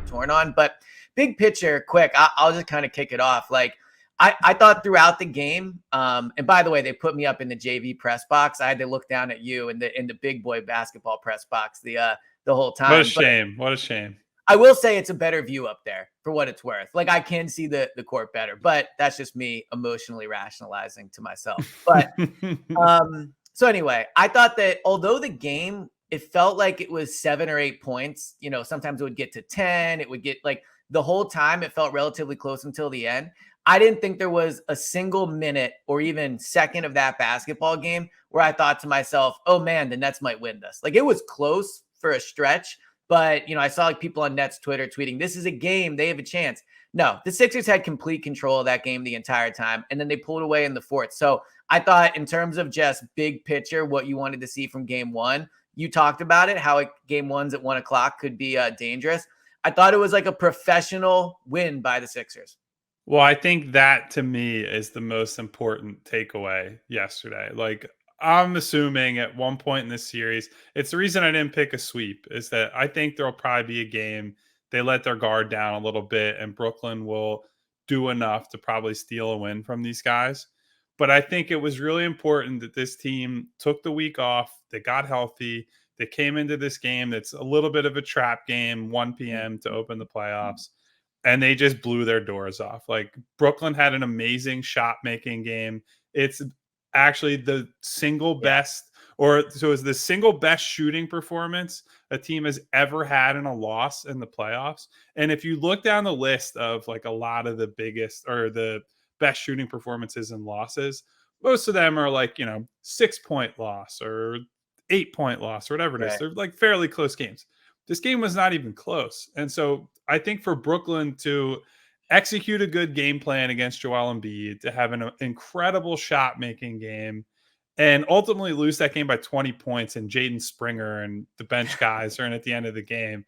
torn on. But big picture, quick, I'll just kind of kick it off. Like, I thought throughout the game, and by the way, they put me up in the JV press box. I had to look down at you in the big boy basketball press box the whole time. What a shame. What a shame. I will say it's a better view up there for what it's worth. Like, I can see the court better, but that's just me emotionally rationalizing to myself. But so anyway, I thought that although the game, it felt like it was 7 or 8 points, sometimes it would get to 10. It would get like the whole time it felt relatively close until the end. I didn't think there was a single minute or even second of that basketball game where I thought to myself, oh man, the Nets might win this. Like, it was close for a stretch, but I saw like people on Nets Twitter tweeting, this is a game, they have a chance. No, the Sixers had complete control of that game the entire time, and then they pulled away in the fourth. So I thought in terms of just big picture, what you wanted to see from game one, you talked about it, how game one's at 1 o'clock could be dangerous. I thought it was like a professional win by the Sixers. Well, I think that to me is the most important takeaway yesterday. Like, I'm assuming at one point in this series, it's the reason I didn't pick a sweep, is that I think there'll probably be a game they let their guard down a little bit and Brooklyn will do enough to probably steal a win from these guys. But I think it was really important that this team took the week off. They got healthy. They came into this game that's a little bit of a trap game, 1 p.m. to open the playoffs. And they just blew their doors off. Like, Brooklyn had an amazing shot-making game. It's actually the single best, so it's the single best shooting performance a team has ever had in a loss in the playoffs. And if you look down the list of like a lot of the biggest or the best shooting performances and losses, most of them are like, 6-point loss or 8-point loss or whatever it is. They're like fairly close games. This game was not even close. And so I think for Brooklyn to execute a good game plan against Joel Embiid, to have an incredible shot-making game, and ultimately lose that game by 20 points and Jaden Springer and the bench guys are in at the end of the game,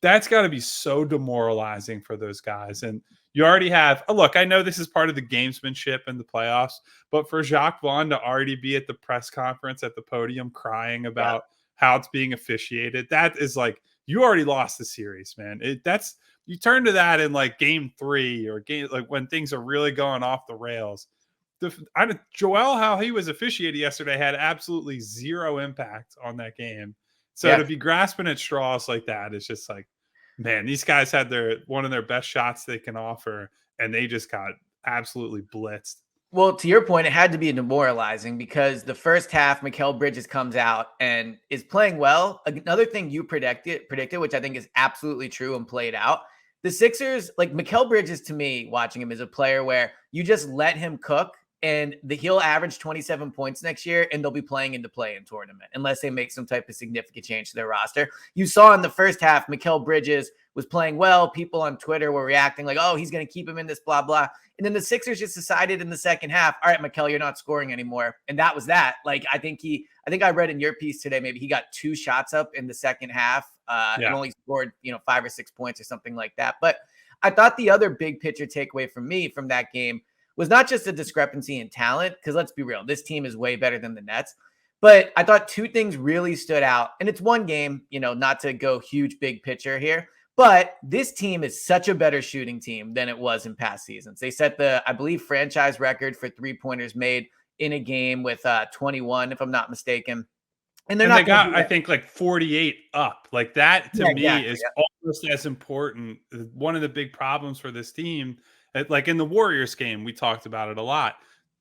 that's got to be so demoralizing for those guys. And you already have, look, I know this is part of the gamesmanship in the playoffs, but for Jacques Vaughn to already be at the press conference at the podium crying about how it's being officiated, that is like, you already lost the series, man. You turn to that in like game 3 or game, like when things are really going off the rails. Joel, how he was officiated yesterday had absolutely zero impact on that game. So to be grasping at straws like that, it's just like, man, these guys had one of their best shots they can offer, and they just got absolutely blitzed. Well, to your point, it had to be demoralizing because the first half, Mikal Bridges comes out and is playing well. Another thing you predicted, which I think is absolutely true and played out. The Sixers, like Mikal Bridges, to me, watching him, is a player where you just let him cook and he'll average 27 points next year and they'll be playing in the play-in tournament unless they make some type of significant change to their roster. You saw in the first half, Mikal Bridges was playing well. People on Twitter were reacting like, oh, he's going to keep him in this, blah, blah. And then the Sixers just decided in the second half, all right, Mikal, you're not scoring anymore. And that was that. Like, I think I read in your piece today, maybe he got 2 shots up in the second half and only scored, 5 or 6 points or something like that. But I thought the other big picture takeaway for me from that game was not just a discrepancy in talent, because let's be real, this team is way better than the Nets. But I thought 2 things really stood out. And it's one game, not to go huge big picture here, but this team is such a better shooting team than it was in past seasons. They set the, I believe, franchise record for 3-pointers made in a game with 21, if I'm not mistaken. And they got, I think, like 48 up. Like that to me is almost as important. One of the big problems for this team, like in the Warriors game, we talked about it a lot.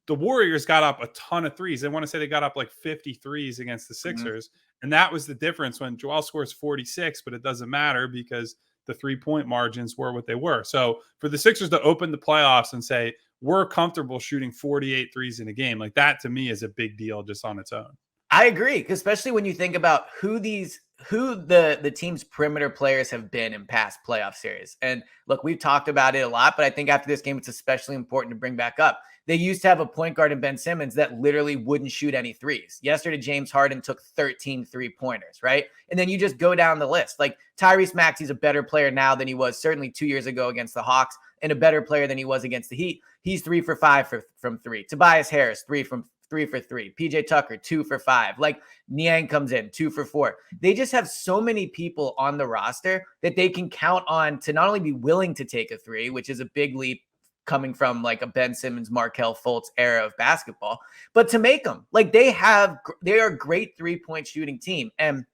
The Warriors got up a ton of threes. I want to say they got up like 50 threes against the Sixers. And that was the difference when Joel scores 46, but it doesn't matter because the 3-point margins were what they were. So for the Sixers to open the playoffs and say, we're comfortable shooting 48 threes in a game, like that to me is a big deal just on its own. I agree, especially when you think about who the team's perimeter players have been in past playoff series. And look, we've talked about it a lot, but I think after this game, it's especially important to bring back up. They used to have a point guard in Ben Simmons that literally wouldn't shoot any threes. Yesterday, James Harden took 13 3-pointers, right? And then you just go down the list. Like Tyrese Maxey's a better player now than he was certainly 2 years ago against the Hawks, and a better player than he was against the Heat. He's 3 for 5 from 3. Tobias Harris, 3 3 for 3. PJ Tucker, 2 for 5. Like Niang comes in, 2 for 4. They just have so many people on the roster that they can count on to not only be willing to take a three, which is a big leap coming from like a Ben Simmons, Markelle Fultz era of basketball, but to make them. Like they are a great 3-point shooting team. And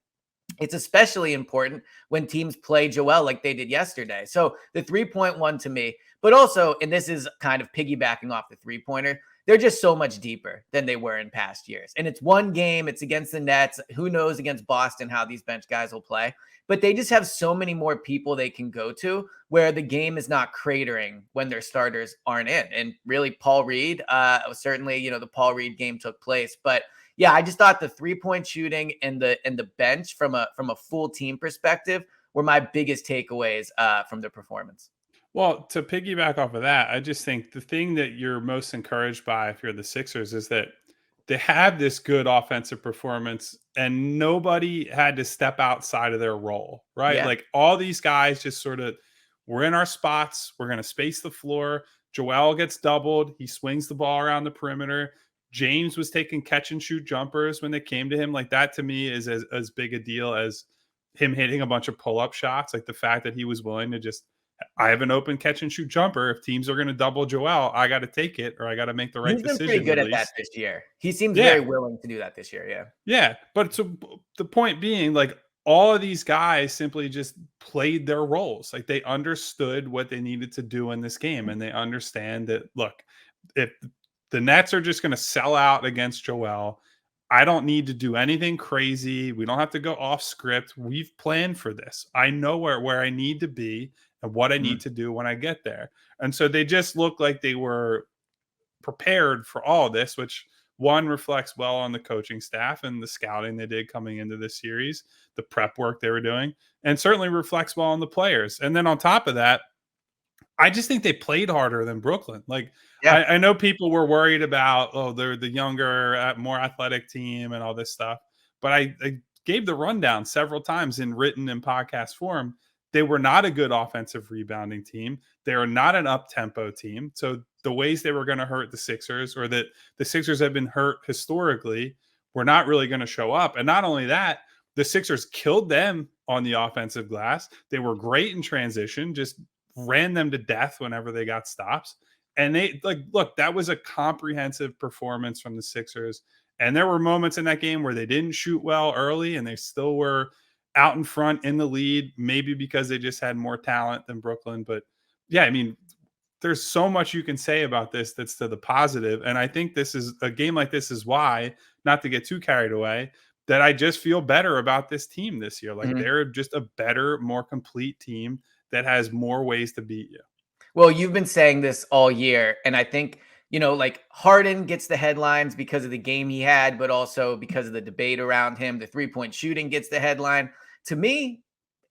it's especially important when teams play Joel like they did yesterday. So the 3-point one to me, but also, and this is kind of piggybacking off the 3-pointer, they're just so much deeper than they were in past years. And it's one game, it's against the Nets. Who knows against Boston how these bench guys will play? But they just have so many more people they can go to where the game is not cratering when their starters aren't in. And really, Paul Reed, certainly, the Paul Reed game took place, but yeah, I just thought the 3-point shooting and the bench from a full team perspective were my biggest takeaways from the performance. Well, to piggyback off of that, I just think the thing that you're most encouraged by if you're the Sixers is that they have this good offensive performance and nobody had to step outside of their role, right? Yeah. Like all these guys just sort of, we're in our spots, we're going to space the floor. Joel gets doubled, he swings the ball around the perimeter. James was taking catch and shoot jumpers when they came to him. Like that to me is as big a deal as him hitting a bunch of pull-up shots. Like the fact that he was willing to just, I have an open catch and shoot jumper. If teams are going to double Joel, I got to take it or I got to make the right He's been pretty decision good at at that least. this year. He seems very Yeah. willing to do that this year. Yeah. Yeah. But so the point being, like, all of these guys simply just played their roles. Like they understood what they needed to do in this game. And they understand that, look, if the Nets are just going to sell out against Joel, I don't need to do anything crazy. We don't have to go off script. We've planned for this. I know where I need to be and what I need to do when I get there. And so they just look like they were prepared for all of this, which one reflects well on the coaching staff and the scouting they did coming into this series, the prep work they were doing, and certainly reflects well on the players. And then on top of that, I just think they played harder than Brooklyn. Like Yeah. I know people were worried about, oh, they're the younger, more athletic team and all this stuff. But I gave the rundown several times in written and podcast form. They were not a good offensive rebounding team. They are not an up-tempo team. So the ways they were going to hurt the Sixers, or that the Sixers have been hurt historically, were not really going to show up. And not only that, the Sixers killed them on the offensive glass. They were great in transition, just ran them to death whenever they got stops. And they, like, look, that was a comprehensive performance from the Sixers. And there were moments in that game where they didn't shoot well early and they still were out in front in the lead, maybe because they just had more talent than Brooklyn. But yeah, I mean, there's so much you can say about this that's to the positive. And I think this is a game like this is why, not to get too carried away, that I just feel better about this team this year. Like they're just a better, more complete team that has more ways to beat you. Well, you've been saying this all year, and I think, like Harden gets the headlines because of the game he had, but also because of the debate around him. The 3-point shooting gets the headline. To me,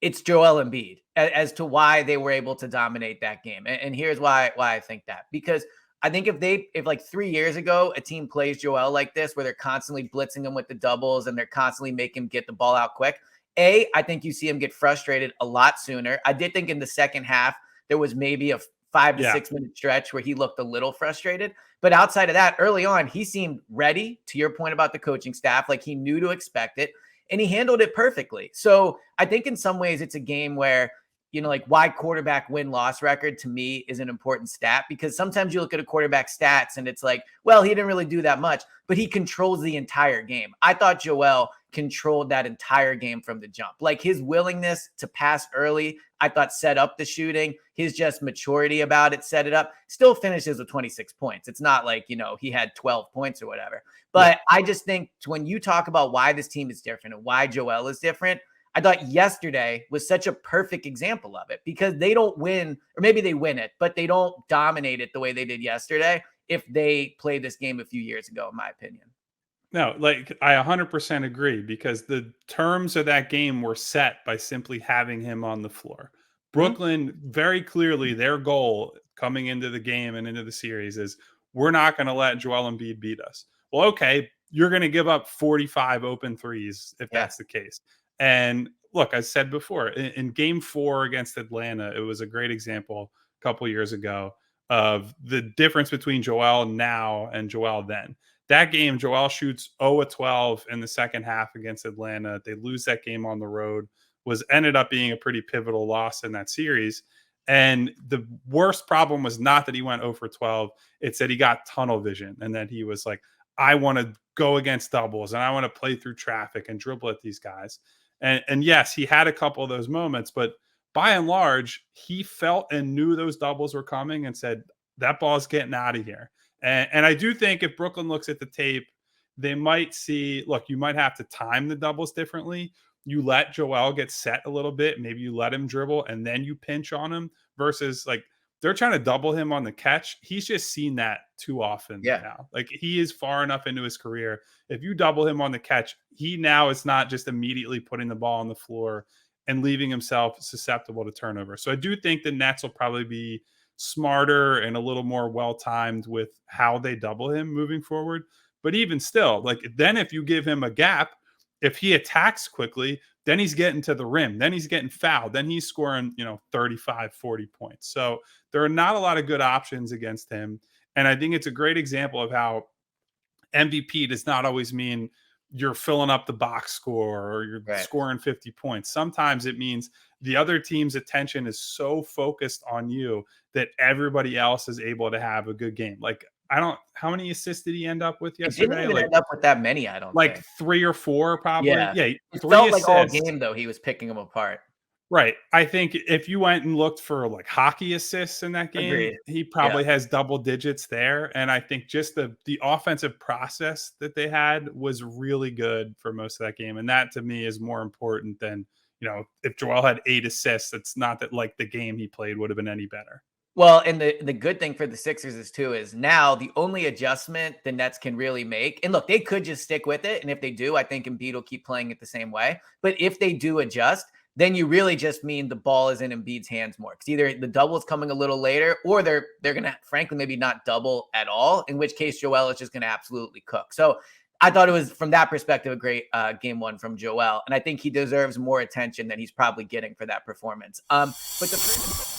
it's Joel Embiid as to why they were able to dominate that game. And here's why I think that. Because I think if like 3 years ago, a team plays Joel like this, where they're constantly blitzing him with the doubles and they're constantly making him get the ball out quick, I think you see him get frustrated a lot sooner. I did think in the second half, there was maybe a 5 to 6 minute stretch where he looked a little frustrated. But outside of that, early on, he seemed ready, to your point about the coaching staff, like he knew to expect it and he handled it perfectly. So I think in some ways it's a game where, like why quarterback win-loss record to me is an important stat, because sometimes you look at a quarterback stats and it's like, well, he didn't really do that much, but he controls the entire game. I thought Joel controlled that entire game from the jump. Like his willingness to pass early, I thought set up the shooting. His just maturity about it set it up. Still finishes with 26 points. It's not like, he had 12 points or whatever. But I just think when you talk about why this team is different and why Joel is different, I thought yesterday was such a perfect example of it, because they don't win, or maybe they win it, but they don't dominate it the way they did yesterday if they played this game a few years ago, in my opinion. No, like I 100% agree, because the terms of that game were set by simply having him on the floor. Brooklyn, very clearly, their goal coming into the game and into the series is, we're not going to let Joel Embiid beat us. Well, okay, you're going to give up 45 open threes if that's the case. And look, I said before, in game 4 against Atlanta, it was a great example a couple years ago of the difference between Joel now and Joel then. That game, Joel shoots 0 of 12 in the second half against Atlanta. They lose that game on the road, was ended up being a pretty pivotal loss in that series. And the worst problem was not that he went 0 for 12. It's that he got tunnel vision and that he was like, I want to go against doubles and I want to play through traffic and dribble at these guys. And yes, he had a couple of those moments, but by and large, he felt and knew those doubles were coming and said, that ball's getting out of here. And I do think if Brooklyn looks at the tape, they might see, look, you might have to time the doubles differently. You let Joel get set a little bit. Maybe you let him dribble and then you pinch on him versus like they're trying to double him on the catch. He's just seen that too often now. Like he is far enough into his career. If you double him on the catch, he now is not just immediately putting the ball on the floor and leaving himself susceptible to turnover. So I do think the Nets will probably be smarter and a little more well-timed with how they double him moving forward. But even still, like then if you give him a gap, if he attacks quickly, then he's getting to the rim, then he's getting fouled, then he's scoring, 35, 40 points. So there are not a lot of good options against him. And I think it's a great example of how MVP does not always mean you're filling up the box score or you're scoring 50 points. Sometimes it means the other team's attention is so focused on you that everybody else is able to have a good game. Like how many assists did he end up with yesterday? He didn't even end up with that many, I don't think. 3 or 4 probably. Yeah, it 3 felt assists. Like all game though, he was picking them apart. Right. I think if you went and looked for like hockey assists in that game, Agreed. he probably has double digits there. And I think just the offensive process that they had was really good for most of that game. And that to me is more important than, if Joel had 8 assists, it's not that like the game he played would have been any better. Well, and the good thing for the Sixers is now the only adjustment the Nets can really make, and look, they could just stick with it. And if they do, I think Embiid will keep playing it the same way. But if they do adjust, then you really just mean the ball is in Embiid's hands more. Because either the double is coming a little later or they're going to, frankly, maybe not double at all, in which case Joel is just going to absolutely cook. So I thought it was, from that perspective, a great game one from Joel. And I think he deserves more attention than he's probably getting for that performance. But the